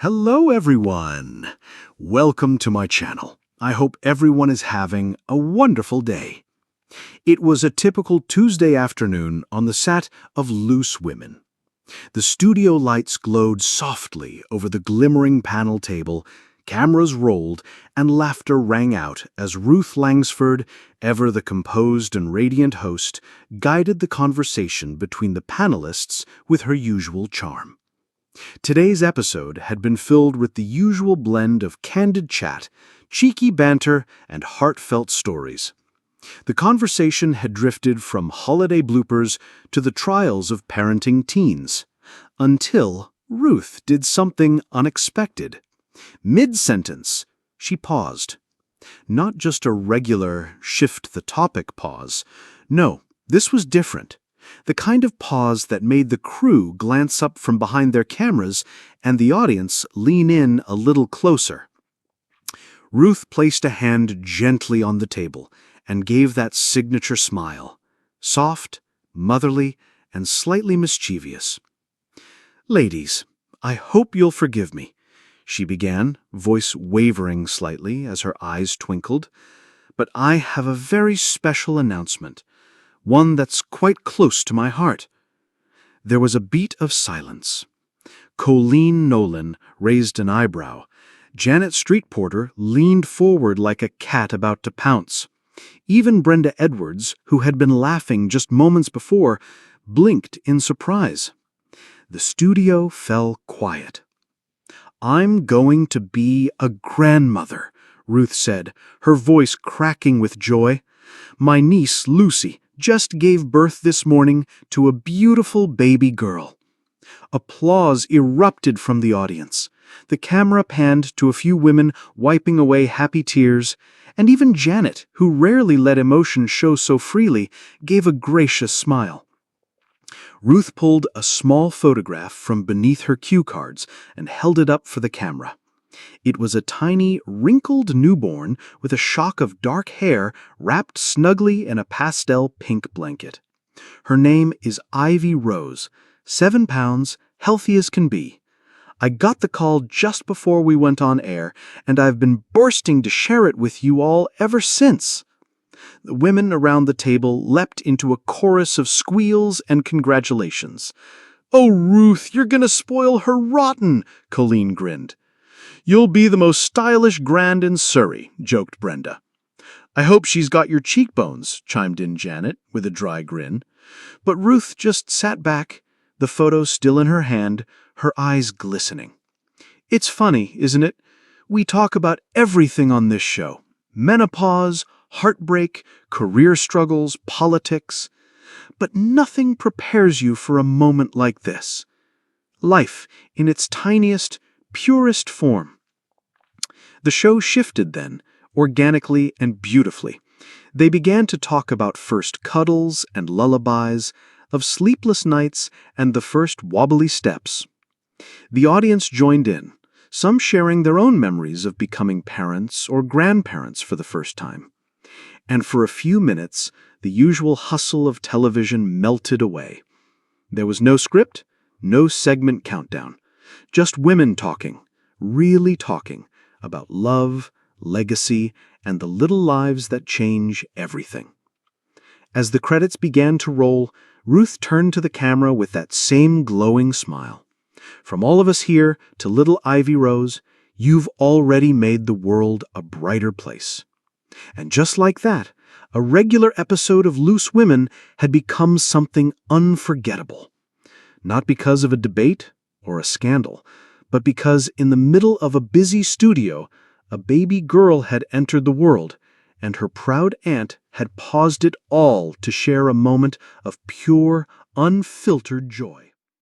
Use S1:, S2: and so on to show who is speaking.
S1: Hello everyone! Welcome to my channel. I hope everyone is having a wonderful day. It was a typical Tuesday afternoon on the set of Loose Women. The studio lights glowed softly over the glimmering panel table, cameras rolled, and laughter rang out as Ruth Langsford, ever the composed and radiant host, guided the conversation between the panelists with her usual charm. Today's episode had been filled with the usual blend of candid chat, cheeky banter, and heartfelt stories. The conversation had drifted from holiday bloopers to the trials of parenting teens, until Ruth did something unexpected. Mid-sentence, she paused. Not just a regular shift-the-topic pause. No, this was different. The kind of pause that made the crew glance up from behind their cameras and the audience lean in a little closer. Ruth placed a hand gently on the table and gave that signature smile, soft, motherly, and slightly mischievous. "Ladies, I hope you'll forgive me," she began, voice wavering slightly as her eyes twinkled, "but I have a very special announcement. One that's quite close to my heart." There was a beat of silence. Colleen Nolan raised an eyebrow. Janet Streetporter leaned forward like a cat about to pounce. Even Brenda Edwards, who had been laughing just moments before, blinked in surprise. The studio fell quiet. "I'm going to be a grandmother," Ruth said, her voice cracking with joy. "My niece, Lucy, just gave birth this morning to a beautiful baby girl." Applause erupted from the audience. The camera panned to a few women wiping away happy tears, and even Janet, who rarely let emotion show so freely, gave a gracious smile. Ruth pulled a small photograph from beneath her cue cards and held it up for the camera. It was a tiny, wrinkled newborn with a shock of dark hair wrapped snugly in a pastel pink blanket. "Her name is Ivy Rose, 7 pounds, healthy as can be. I got the call just before we went on air, and I've been bursting to share it with you all ever since." The women around the table leapt into a chorus of squeals and congratulations. "Oh, Ruth, you're gonna spoil her rotten," Colleen grinned. "You'll be the most stylish grand in Surrey," joked Brenda. "I hope she's got your cheekbones," chimed in Janet, with a dry grin. But Ruth just sat back, the photo still in her hand, her eyes glistening. "It's funny, isn't it? We talk about everything on this show. Menopause, heartbreak, career struggles, politics. But nothing prepares you for a moment like this. Life in its tiniest, purest form." The show shifted then, organically and beautifully. They began to talk about first cuddles and lullabies, of sleepless nights and the first wobbly steps. The audience joined in, some sharing their own memories of becoming parents or grandparents for the first time. And for a few minutes, the usual hustle of television melted away. There was no script, no segment countdown. Just women talking, really talking, about love, legacy, and the little lives that change everything. As the credits began to roll, Ruth turned to the camera with that same glowing smile. "From all of us here to little Ivy Rose, you've already made the world a brighter place." And just like that, a regular episode of Loose Women had become something unforgettable. Not because of a debate or a scandal, but because in the middle of a busy studio, a baby girl had entered the world, and her proud aunt had paused it all to share a moment of pure, unfiltered joy.